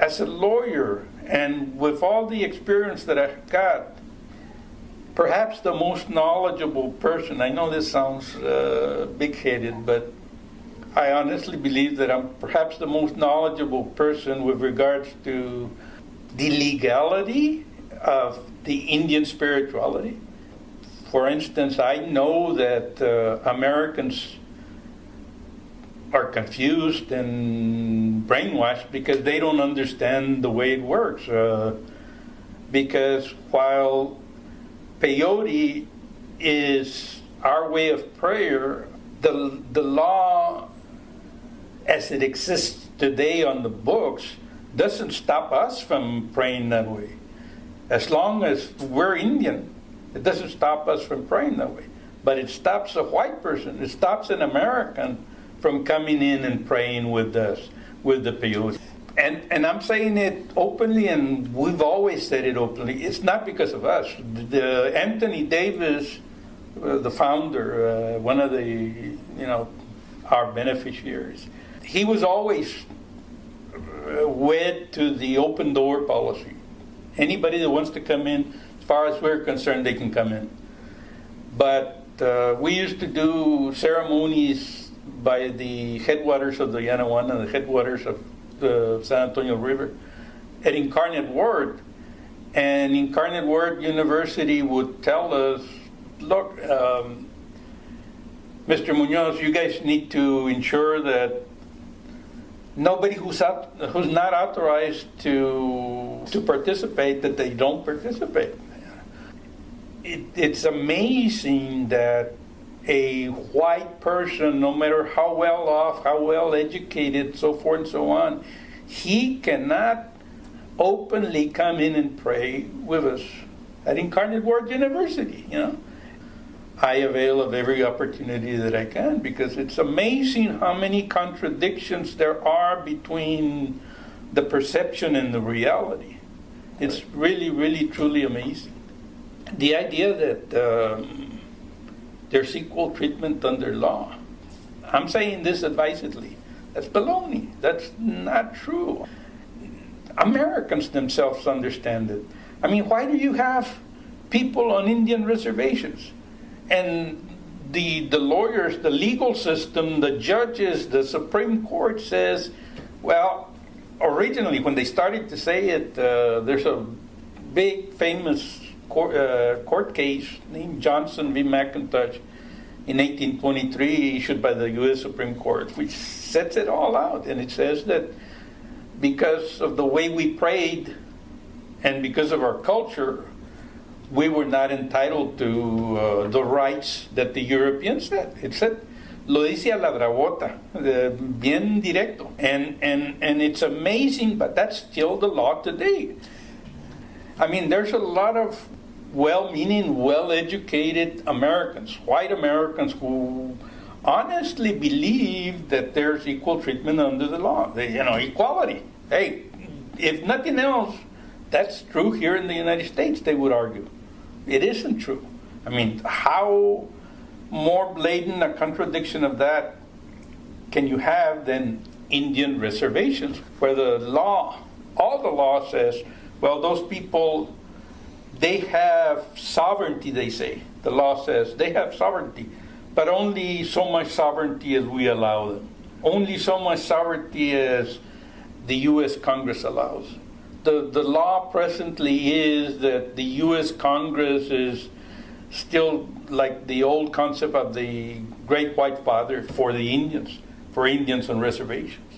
as a lawyer and with all the experience that I've got, perhaps the most knowledgeable person, I know this sounds big-headed, but I honestly believe that I'm perhaps the most knowledgeable person with regards to the legality of the Indian spirituality. For instance, I know that Americans are confused and brainwashed because they don't understand the way it works. Because while peyote is our way of prayer, the law as it exists today on the books doesn't stop us from praying that way. As long as we're Indian, it doesn't stop us from praying that way. But it stops a white person, it stops an American from coming in and praying with us, with the peyote. And I'm saying it openly, and we've always said it openly. It's not because of us. Anthony Davis, the founder, one of the, our beneficiaries, he was always wed to the open door policy. Anybody that wants to come in, as far as we're concerned, they can come in. But we used to do ceremonies by the headwaters of the Yanaguana, the headwaters of the San Antonio River, at Incarnate Word. And Incarnate Word University would tell us, look, Mr. Munoz, you guys need to ensure that nobody who's not authorized to participate, that they don't participate. It's amazing that a white person, no matter how well off, how well educated, so forth and so on, he cannot openly come in and pray with us at Incarnate Word University. I avail of every opportunity that I can, because it's amazing how many contradictions there are between the perception and the reality. It's really, really, truly amazing. The idea that there's equal treatment under law. I'm saying this advisedly. That's baloney. That's not true. Americans themselves understand it. I mean, why do you have people on Indian reservations? And the lawyers, the legal system, the judges, the Supreme Court says, well, originally when they started to say it, there's a big famous court case named Johnson v. McIntosh in 1823, issued by the U.S. Supreme Court, which sets it all out. And it says that because of the way we prayed and because of our culture, we were not entitled to the rights that the Europeans said. It said, lo dice a la bravota, bien directo. And it's amazing, but that's still the law today. I mean, there's a lot of well-meaning, well-educated Americans, white Americans, who honestly believe that there's equal treatment under the law. Equality. Hey, if nothing else, that's true here in the United States, they would argue. It isn't true. I mean, how more blatant a contradiction of that can you have than Indian reservations, where the law, all the law says, well, those people, they have sovereignty, they say. The law says they have sovereignty, but only so much sovereignty as we allow them. Only so much sovereignty as the U.S. Congress allows. The law presently is that the U.S. Congress is still like the old concept of the Great White Father for the Indians, for Indians on reservations.